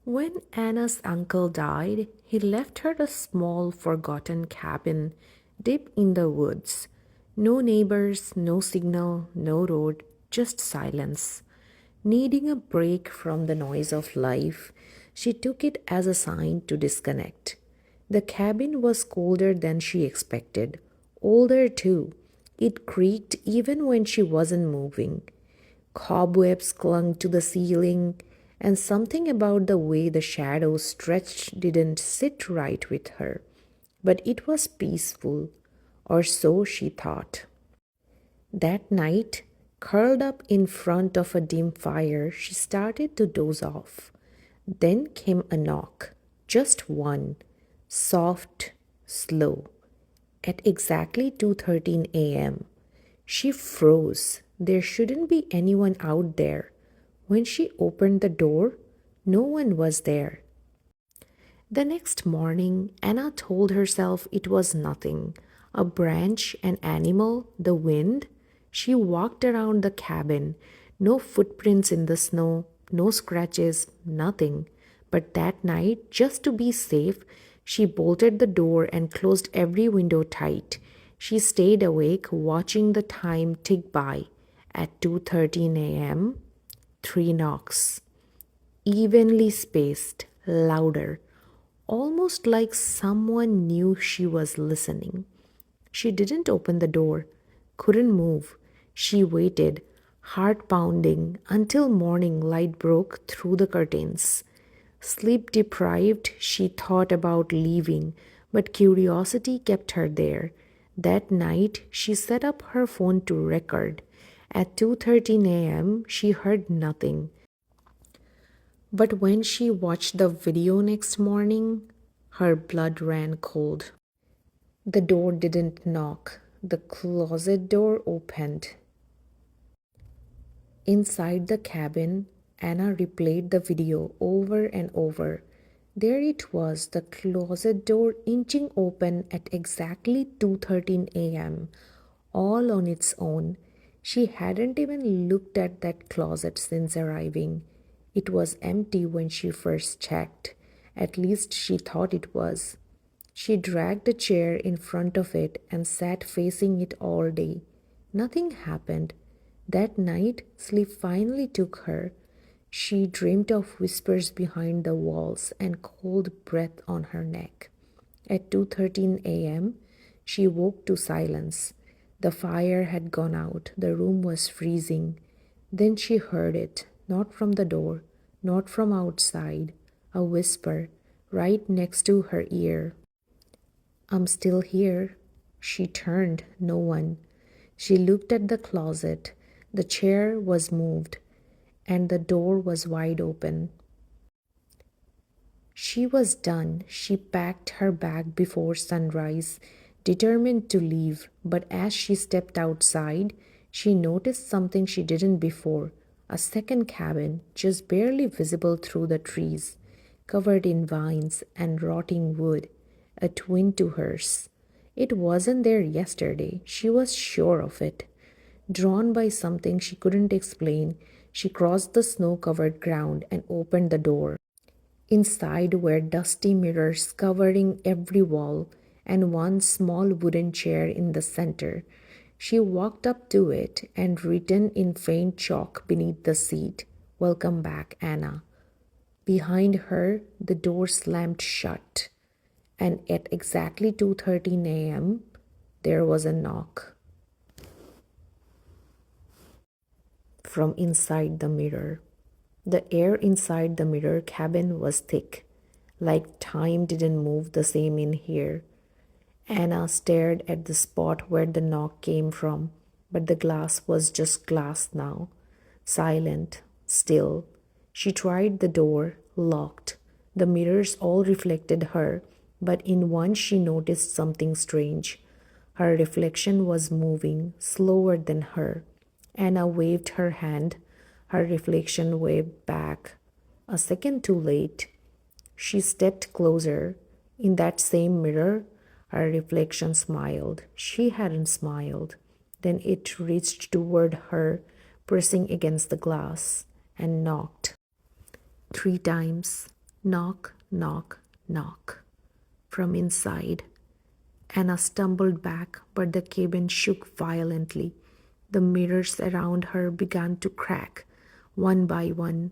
When Anna's uncle died, he left her a small, forgotten cabin deep in the woods. No neighbors, no signal, no road, just silence. Needing a break from the noise of life, she took it as a sign to disconnect. The cabin was colder than she expected, older too. It creaked even when she wasn't moving. Cobwebs clung to the ceiling, and something about the way the shadows stretched didn't sit right with her. But it was peaceful, or so she thought. That night, curled up in front of a dim fire, she started to doze off. Then came a knock, just one, soft, slow, at exactly 2:13 a.m. She froze. There shouldn't be anyone out there. When she opened the door, no one was there. The next morning, Anna told herself it was nothing. A branch, an animal, the wind. She walked around the cabin. No footprints in the snow, no scratches, nothing. But that night, just to be safe, she bolted the door and closed every window tight. She stayed awake, watching the time tick by. At 2:13 a.m., three knocks, evenly spaced, louder, almost like someone knew she was listening. She didn't open the door, couldn't move. She waited, heart pounding, until morning light broke through the curtains. Sleep deprived, she thought about leaving, but curiosity kept her there. That night, she set up her phone to record. At 2:13 a.m., she heard nothing. But when she watched the video next morning, her blood ran cold. The door didn't knock. The closet door opened. Inside the cabin, Anna replayed the video over and over. There it was, the closet door inching open at exactly 2:13 a.m., all on its own. She hadn't even looked at that closet since arriving. It was empty when she first checked. At least she thought it was. She dragged a chair in front of it and sat facing it all day. Nothing happened. That night, sleep finally took her. She dreamed of whispers behind the walls and cold breath on her neck. At 2:13 a.m., she woke to silence. The fire had gone out. The room was freezing. Then she heard it, not from the door, not from outside, a whisper right next to her ear. I'm still here. She turned, no one. She looked at the closet. The chair was moved, and the door was wide open. She was done. She packed her bag before sunrise, determined to leave. But as she stepped outside, she noticed something she didn't before, a second cabin, just barely visible through the trees, covered in vines and rotting wood, a twin to hers. It wasn't there yesterday. She was sure of it. Drawn by something she couldn't explain, she crossed the snow covered ground and opened the door. Inside were dusty mirrors covering every wall and one small wooden chair in the center. She walked up to it and written in faint chalk beneath the seat, "Welcome back, Anna." Behind her, the door slammed shut, and at exactly 2:13 a.m., there was a knock from inside the mirror. The air inside the mirror cabin was thick, like time didn't move the same in here. Anna stared at the spot where the knock came from, but the glass was just glass now, silent, still. She tried the door, locked. The mirrors all reflected her, but in one she noticed something strange. Her reflection was moving, slower than her. Anna waved her hand. Her reflection waved back. A second too late. She stepped closer. In that same mirror, her reflection smiled. She hadn't smiled. Then it reached toward her, pressing against the glass, and knocked. 3 times. Knock, knock, knock. From inside. Anna stumbled back, but the cabin shook violently. The mirrors around her began to crack, one by one.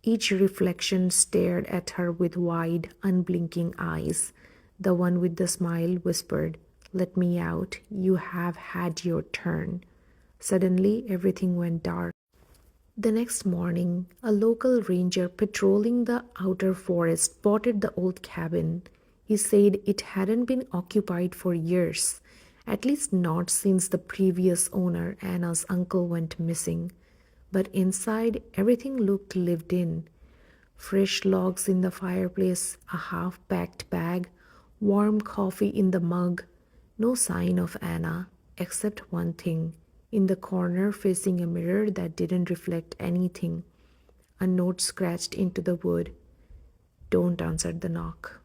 Each reflection stared at her with wide, unblinking eyes. The one with the smile whispered, "Let me out. You have had your turn." Suddenly, everything went dark. The next morning, a local ranger patrolling the outer forest spotted the old cabin. He said it hadn't been occupied for years, at least not since the previous owner, Anna's uncle, went missing. But inside, everything looked lived in. Fresh logs in the fireplace, a half packed bag, warm coffee in the mug. No sign of Anna, except one thing. In the corner, facing a mirror that didn't reflect anything, a note scratched into the wood: "Don't answer the knock."